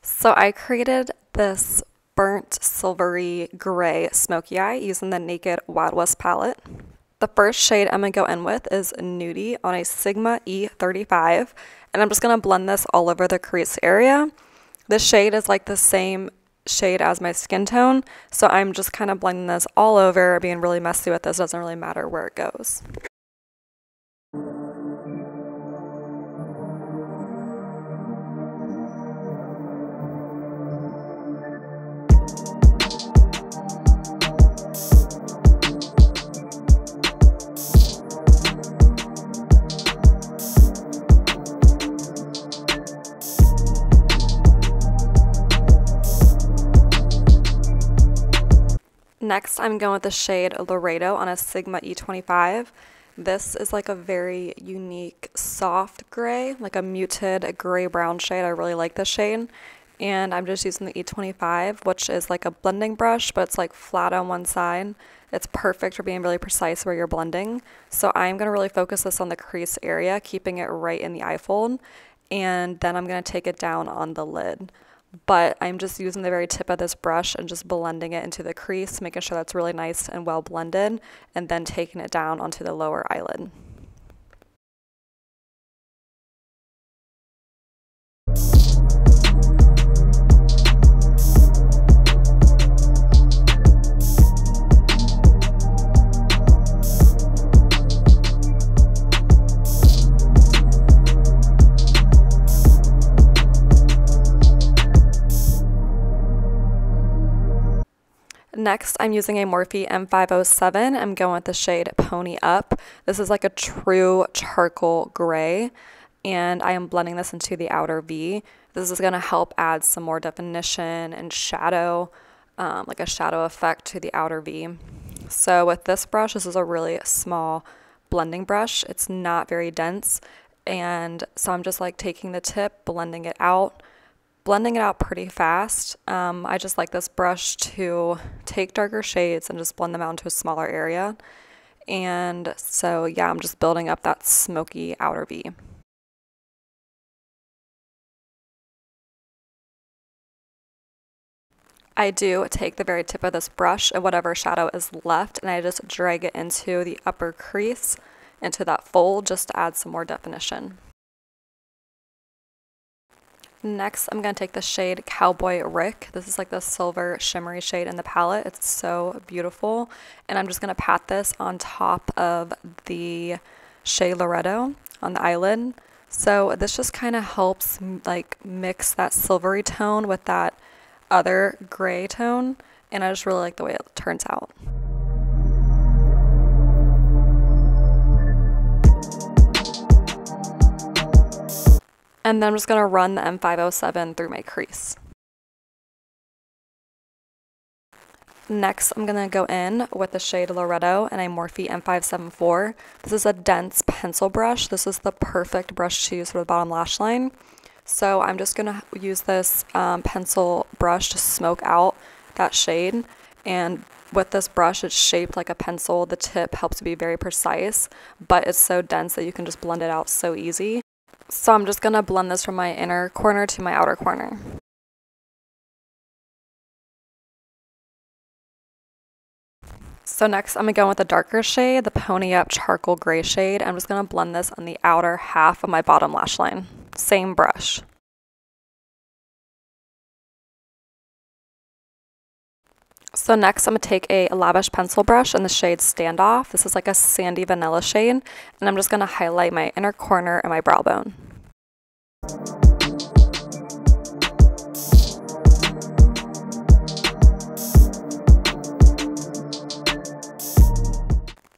So I created this burnt silvery gray smoky eye using the Naked Wild West palette. The first shade I'm going to go in with is Nudie on a Sigma E35, and I'm just going to blend this all over the crease area. This shade is like the same shade as my skin tone, so I'm just kind of blending this all over, being really messy with this. Doesn't really matter where it goes. Next, I'm going with the shade Laredo on a Sigma E25. This is like a very unique soft gray, like a muted gray-brown shade. I really like this shade. And I'm just using the E25, which is like a blending brush, but it's like flat on one side. It's perfect for being really precise where you're blending. So I'm going to really focus this on the crease area, keeping it right in the eye fold. And then I'm going to take it down on the lid. But I'm just using the very tip of this brush and just blending it into the crease, making sure that's really nice and well blended, and then taking it down onto the lower eyelid. Next, I'm using a Morphe M507. I'm going with the shade Pony Up. This is like a true charcoal gray, and I am blending this into the outer V. This is going to help add some more definition and shadow, like a shadow effect to the outer V. So with this brush, this is a really small blending brush. It's not very dense, and so I'm just like taking the tip, blending it out pretty fast. I just like this brush to take darker shades and just blend them out into a smaller area. And so yeah, I'm just building up that smoky outer V. I do take the very tip of this brush and whatever shadow is left, and I just drag it into the upper crease, into that fold, just to add some more definition. Next, I'm going to take the shade Cowboy Rick. This is like the silver shimmery shade in the palette. It's so beautiful. And I'm just going to pat this on top of the shade Laredo on the eyelid. So this just kind of helps like mix that silvery tone with that other gray tone. And I just really like the way it turns out. And then I'm just going to run the M507 through my crease. Next, I'm going to go in with the shade Laredo and a Morphe M574. This is a dense pencil brush. This is the perfect brush to use for the bottom lash line. So I'm just going to use this pencil brush to smoke out that shade. And with this brush, it's shaped like a pencil. The tip helps to be very precise, but it's so dense that you can just blend it out so easy. So I'm just going to blend this from my inner corner to my outer corner. So next I'm going to go with a darker shade, the Pony Up charcoal gray shade. I'm just going to blend this on the outer half of my bottom lash line. Same brush. So next I'm going to take a lavish pencil brush in the shade Standoff. This is like a sandy vanilla shade, and I'm just going to highlight my inner corner and my brow bone.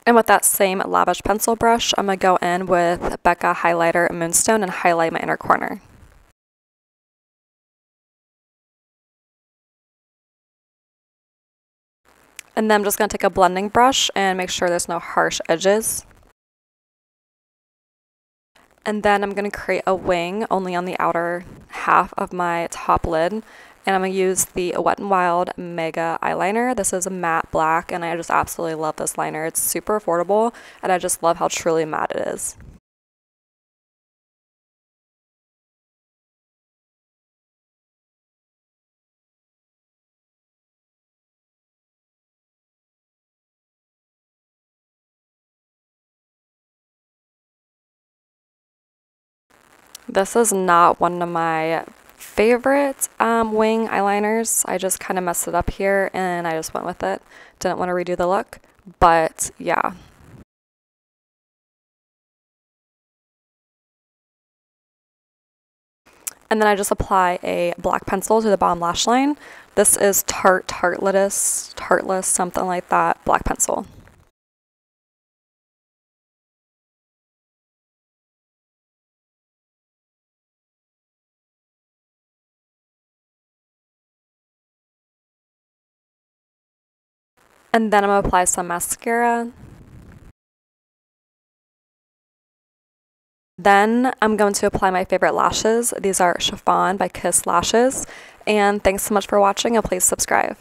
And with that same lavish pencil brush, I'm going to go in with Becca highlighter and Moonstone and highlight my inner corner. And then I'm just going to take a blending brush and make sure there's no harsh edges. And then I'm going to create a wing only on the outer half of my top lid. And I'm going to use the Wet n Wild Mega Eyeliner. This is a matte black, and I just absolutely love this liner. It's super affordable, and I just love how truly matte it is. This is not one of my favorite wing eyeliners. I just kind of messed it up here and I just went with it. Didn't want to redo the look, but yeah. And then I just apply a black pencil to the bottom lash line. This is Tarte, Tarteless, something like that, black pencil. And then I'm going to apply some mascara. Then I'm going to apply my favorite lashes. These are Chiffon by Kiss Lashes. And thanks so much for watching, and please subscribe.